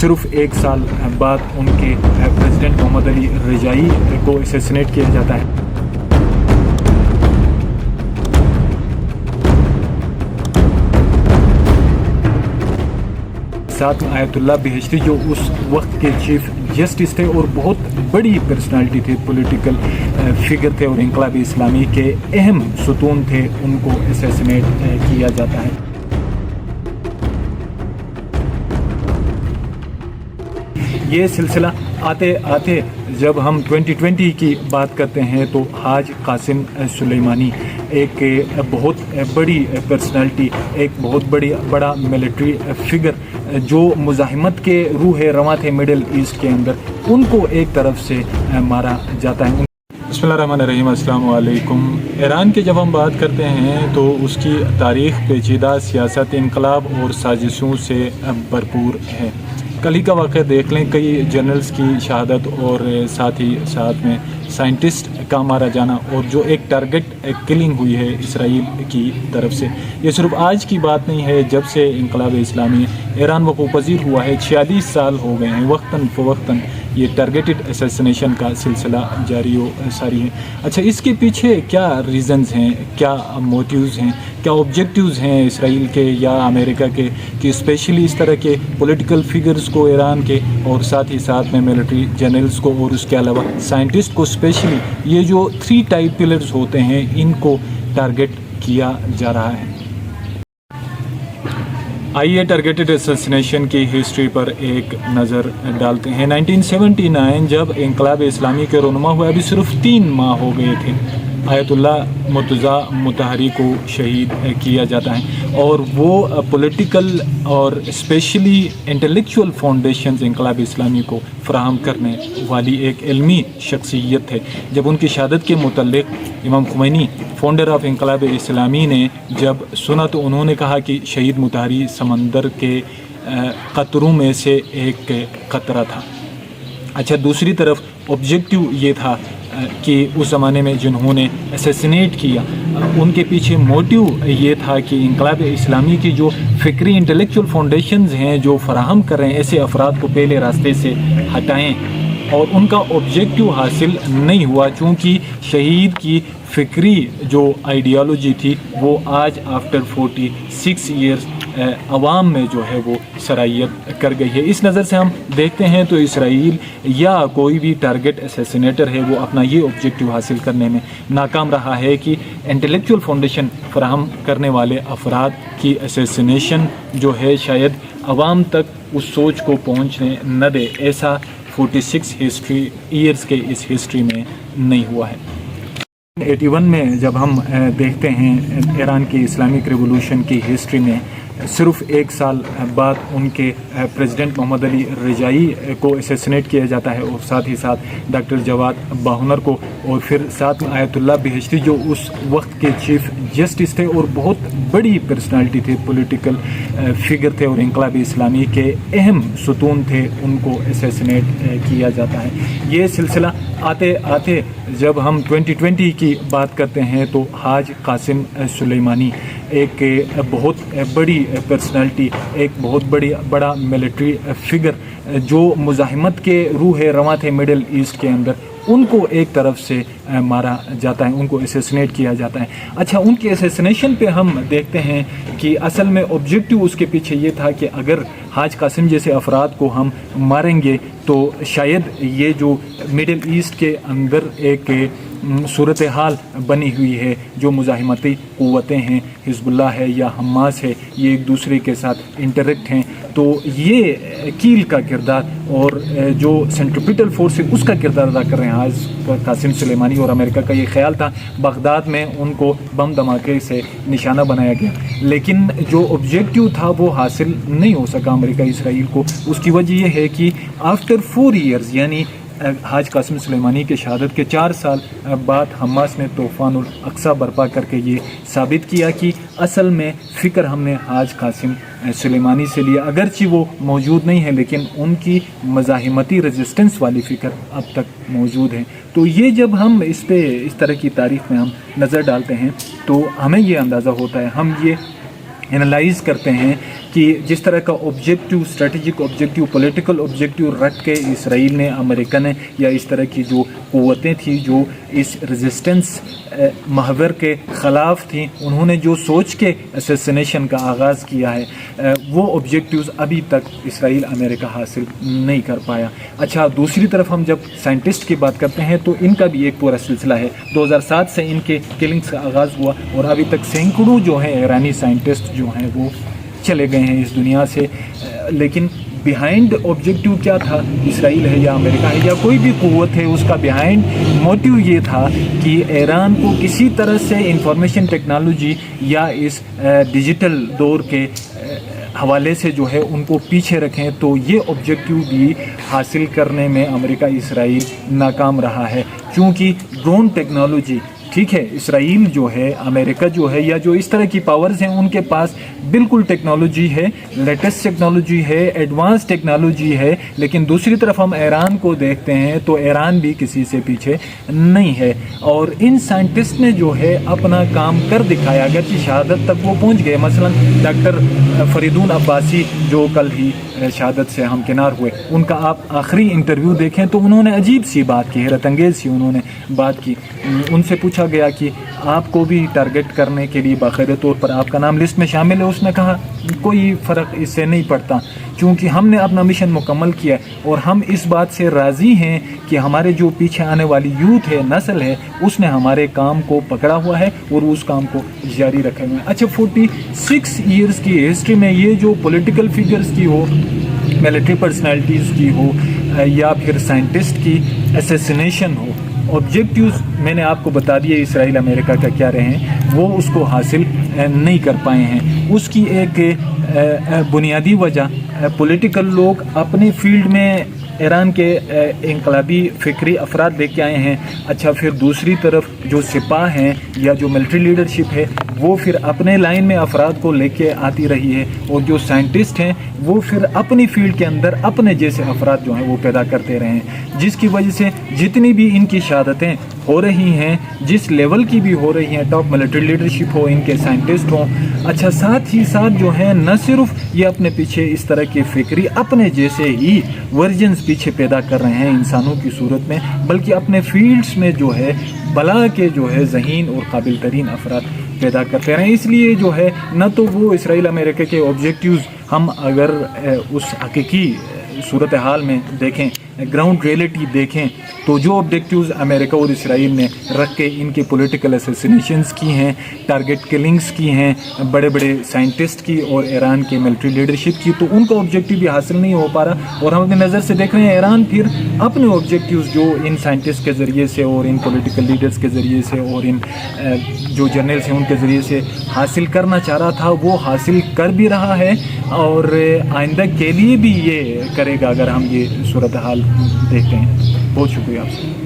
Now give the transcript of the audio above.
सिर्फ एक साल बाद उनके प्रेसिडेंट मोहम्मद अली रजाई को असैसिनेट किया जाता है। साथ में आयतुल्लाह बेहेश्ती जो उस वक्त के चीफ जस्टिस थे और बहुत बड़ी पर्सनालिटी थे, पॉलिटिकल फिगर थे और इंकलाबी इस्लामी के अहम सुतून थे, उनको असैसिनेट किया जाता है। ये सिलसिला आते आते जब हम 2020 की बात करते हैं तो हाज कासिम सुलेमानी एक बहुत बड़ी पर्सनालिटी, एक बहुत बड़ा मिलिट्री फिगर जो मुज़ाहिमत के रूह रवां थे मिडिल ईस्ट के अंदर, उनको एक तरफ से मारा जाता है। बिस्मिल्लाहिर्रहमानिर्रहीम, अस्सलाम वालेकुम। ईरान की जब हम बात करते हैं तो उसकी तारीख़ पेचीदा सियासत, इनकलाब और साजिशों से भरपूर है। कल ही का वाक़या देख लें, कई जनरल्स की शहादत और साथ में साइंटिस्ट का मारा जाना और जो एक टारगेट किलिंग हुई है इसराइल की तरफ से। ये सिर्फ आज की बात नहीं है, जब से इंकलाब इस्लामी ईरान वक़ूफ़ पज़ीर हुआ है 46 साल हो गए हैं। वक्तन फ़वक्तन ये टारगेटेड असैसिनेशन का सिलसिला जारी व सारी है। अच्छा, इसके पीछे क्या रीज़न्स हैं, क्या मोटिव्स हैं, क्या ऑब्जेक्टिव्स हैं इसराइल के या अमेरिका के कि स्पेशली इस तरह के पॉलिटिकल फिगर्स को ईरान के और साथ में मिलिट्री जनरल्स को और उसके अलावा साइंटिस्ट को स्पेशली ये जो 3 टाइप पिलर्स होते हैं इनको टारगेट किया जा रहा है। आइए टारगेटेड असैसिनेशन की हिस्ट्री पर एक नज़र डालते हैं। 1979 जब इंकलाब इस्लामी के रोनुमा हुए अभी सिर्फ 3 माह हो गए थे, आयतुल्लाह मुर्तज़ा मुतहरी को शहीद किया जाता है और वो पॉलिटिकल और स्पेशली इंटेलेक्चुअल फाउंडेशंस इंकलाब इस्लामी को फ़राहम करने वाली एक इल्मी शख्सियत है। जब उनकी शहादत के मुतल्लिक़ इमाम खुमैनी फाउंडर ऑफ इंकलाब इस्लामी ने जब सुना तो उन्होंने कहा कि शहीद मुतहरी समंदर के क़तरों में से एक क़तरा था। अच्छा, दूसरी तरफ ऑब्जेक्टिव ये था कि उस ज़माने में जिन्होंने असैसिनेट किया उनके पीछे मोटिव ये था कि इंकलाब इस्लामी की जो फ़िक्री इंटेलेक्चुअल फाउंडेशंस हैं जो फ़राहम कर रहे हैं, ऐसे अफराद को पहले रास्ते से हटाएं, और उनका ऑब्जेक्टिव हासिल नहीं हुआ चूँकि शहीद की फ़िक्री जो आइडियालॉजी थी वो आज आफ्टर 46 ईयर्स अवाम में जो है वो सरायत कर गई है। इस नज़र से हम देखते हैं तो इसराइल या कोई भी टारगेट असैसिनेटर है वो अपना ये ऑब्जेक्टिव हासिल करने में नाकाम रहा है कि इंटेलेक्चुअल फाउंडेशन फराहम करने वाले अफराद की असैसिनेशन जो है शायद अवाम तक उस सोच को पहुँचने न दे। ऐसा 46 ईयर्स के इस हिस्ट्री में नहीं हुआ है। 81 में जब हम देखते हैं ईरान की इस्लामिक रिवॉल्यूशन की हिस्ट्री में, सिर्फ एक साल बाद उनके प्रेसिडेंट मोहम्मद अली रजाई को असैसिनेट किया जाता है और साथ डॉक्टर जवाद बाहुनर को, और फिर साथ में आयतुल्लाह बेहेश्ती जो उस वक्त के चीफ जस्टिस थे और बहुत बड़ी पर्सनालिटी थे, पॉलिटिकल फिगर थे और इंकलाबी इस्लामी के अहम सुतून थे, उनको असैसिनेट किया जाता है। ये सिलसिला आते आते जब हम 2020 की बात करते हैं तो हाज कासिम सुलेमानी एक बहुत बड़ी पर्सनालिटी, एक बहुत बड़ा मिलिट्री फिगर जो मुज़ाहिमत के रूह रवां थे मिडिल ईस्ट के अंदर, उनको एक तरफ से मारा जाता है, उनको असैसिनेट किया जाता है। अच्छा, उनके असैसिनेशन पे हम देखते हैं कि असल में ऑब्जेक्टिव उसके पीछे ये था कि अगर हाज कासिम जैसे अफराद को हम मारेंगे तो शायद ये जो मिडिल ईस्ट के अंदर एक सूरत हाल बनी हुई है, जो मुज़ाहिमती क़ुव्वतें हैं, हिज़्बुल्लाह है या हमास है, ये एक दूसरे के साथ इंटरेक्ट हैं, तो ये कील का किरदार और जो सेंट्रिपिटल फोर्स है उसका किरदार अदा कर रहे हैं हाज कासिम सुलेमानी। और अमेरिका का ये ख्याल था बगदाद में उनको बम धमाके से निशाना बनाया गया, लेकिन जो ऑब्जेक्टिव था वो हासिल नहीं हो सका अमेरिका इसराइल को। उसकी वजह यह है कि आफ्टर 4 ईयर्स यानी हाज कासिम सुलेमानी के शहादत के 4 साल बाद हमास ने तूफ़ानुल अक्सा बर्पा करके ये साबित किया कि असल में फ़िक्र हमने हाज कासिम सुलेमानी से लिया, अगरचि वो मौजूद नहीं है लेकिन उनकी मज़ाहिमती रेजिस्टेंस वाली फ़िक्र अब तक मौजूद है। तो ये जब हम इस तरह की तारीख़ में हम नज़र डालते हैं तो हमें ये अंदाज़ा होता है, हम ये انالائز کرتے ہیں کہ جس طرح کا objective, strategic objective, political objective رکھ کے اسرائیل نے، امریکہ نے، یا اس طرح کی جو قوتیں تھیں جو اس ریزسٹنس محور کے خلاف تھیں، انہوں نے جو سوچ کے اسیسینیشن کا آغاز کیا ہے، وہ آبجیکٹیوز ابھی تک اسرائیل امریکہ حاصل نہیں کر پایا۔ اچھا، دوسری طرف ہم جب سائنٹسٹ کی بات کرتے ہیں تو ان کا بھی ایک پورا سلسلہ ہے۔ 2007 سے ان کے کلنگز کا آغاز ہوا اور ابھی تک سینکڑوں جو ہیں ایرانی سائنٹسٹ جو ہیں وہ چلے گئے ہیں اس دنیا سے۔ لیکن بیہائنڈ آبجیکٹیو کیا تھا؟ اسرائیل ہے یا امریکہ ہے یا کوئی بھی قوت ہے، اس کا بیہائنڈ موٹیو یہ تھا کہ ایران کو کسی طرح سے انفارمیشن ٹیکنالوجی یا اس ڈیجیٹل دور کے حوالے سے جو ہے ان کو پیچھے رکھیں۔ تو یہ آبجیکٹیو بھی حاصل کرنے میں امریکہ اسرائیل ناکام رہا ہے، چونکہ ڈرون ٹیکنالوجی، ٹھیک ہے، اسرائیل جو ہے، امریکہ جو ہے، یا جو اس طرح کی پاورز ہیں، ان کے پاس بالکل ٹیکنالوجی ہے، لیٹسٹ ٹیکنالوجی ہے، ایڈوانس ٹیکنالوجی ہے، لیکن دوسری طرف ہم ایران کو دیکھتے ہیں تو ایران بھی کسی سے پیچھے نہیں ہے۔ اور ان سائنٹسٹ نے جو ہے اپنا کام کر دکھایا، اگرچہ شہادت تک وہ پہنچ گئے۔ مثلا ڈاکٹر فریدون عباسی جو کل ہی شہادت سے ہمکنار ہوئے، ان کا آپ آخری انٹرویو دیکھیں تو انہوں نے عجیب سی بات کی، حیرت انگیز سی انہوں نے بات کی۔ ان سے پوچھا گیا کہ آپ کو بھی ٹارگٹ کرنے کے لیے باقاعدہ طور پر آپ کا نام لسٹ میں شامل ہے؟ اس نے کہا کوئی فرق اس سے نہیں پڑتا، چونکہ ہم نے اپنا مشن مکمل کیا ہے اور ہم اس بات سے راضی ہیں کہ ہمارے جو پیچھے آنے والی یوتھ ہے، نسل ہے، اس نے ہمارے کام کو پکڑا ہوا ہے اور اس کام کو جاری رکھے ہوئے ہیں۔ اچھا، 46 ایئرز کی ہسٹری میں یہ جو پولیٹیکل فگرز کی ہو، ملٹری پرسنالٹیز کی ہو، یا پھر سائنٹسٹ کی اسیسینیشن ہو، آبجیکٹیوز میں نے آپ کو بتا دیا اسرائیل امریکہ کا کیا رہے ہیں، وہ اس کو حاصل نہیں کر پائے ہیں۔ اس کی ایک بنیادی وجہ پولیٹیکل لوگ اپنے فیلڈ میں ایران کے انقلابی فکری افراد لے کے آئے ہیں۔ اچھا، پھر دوسری طرف جو سپاہ ہیں یا جو ملٹری لیڈرشپ ہے وہ پھر اپنے لائن میں افراد کو لے کے آتی رہی ہے، اور جو سائنٹسٹ ہیں وہ پھر اپنی فیلڈ کے اندر اپنے جیسے افراد جو ہیں وہ پیدا کرتے رہے ہیں، جس کی وجہ سے جتنی بھی ان کی شہادتیں ہو رہی ہیں، جس لیول کی بھی ہو رہی ہیں، ٹاپ ملٹری لیڈرشپ ہو، ان کے سائنٹسٹ ہوں، اچھا ساتھ ہی ساتھ جو ہیں نہ صرف یہ اپنے پیچھے اس طرح کی فکری اپنے جیسے ہی ورژنز پیچھے پیدا کر رہے ہیں انسانوں کی صورت میں، بلکہ اپنے فیلڈز میں جو ہے بلا کے جو ہے ذہین اور قابل ترین افراد پیدا کرتے رہے ہیں۔ اس لیے جو ہے نہ تو وہ اسرائیل امریکہ کے آبجیکٹیوز ہم اگر اس حقیقی صورتحال میں دیکھیں، گراؤنڈ ریئلٹی دیکھیں، تو جو آبجیکٹیوز امریکہ اور اسرائیل نے رکھ کے ان کے پولیٹیکل اسیسینیشنز کی ہیں، ٹارگٹ کلنگز کی ہیں بڑے بڑے سائنٹسٹ کی اور ایران کے ملٹری لیڈرشپ کی، تو ان کا آبجیکٹیو بھی حاصل نہیں ہو پا رہا۔ اور ہم اپنی نظر سے دیکھ رہے ہیں ایران پھر اپنے آبجیکٹیوز جو ان سائنٹسٹ کے ذریعے سے اور ان پولیٹیکل لیڈرز کے ذریعے سے اور ان جو جرنلز ہیں ان کے ذریعے سے حاصل کرنا چاہ رہا تھا، وہ حاصل کر بھی رہا ہے، اور آئندہ کے لیے بھی یہ کرے گا اگر ہم یہ صورتحال دیکھتے ہیں۔ بہت شکریہ آپ سے۔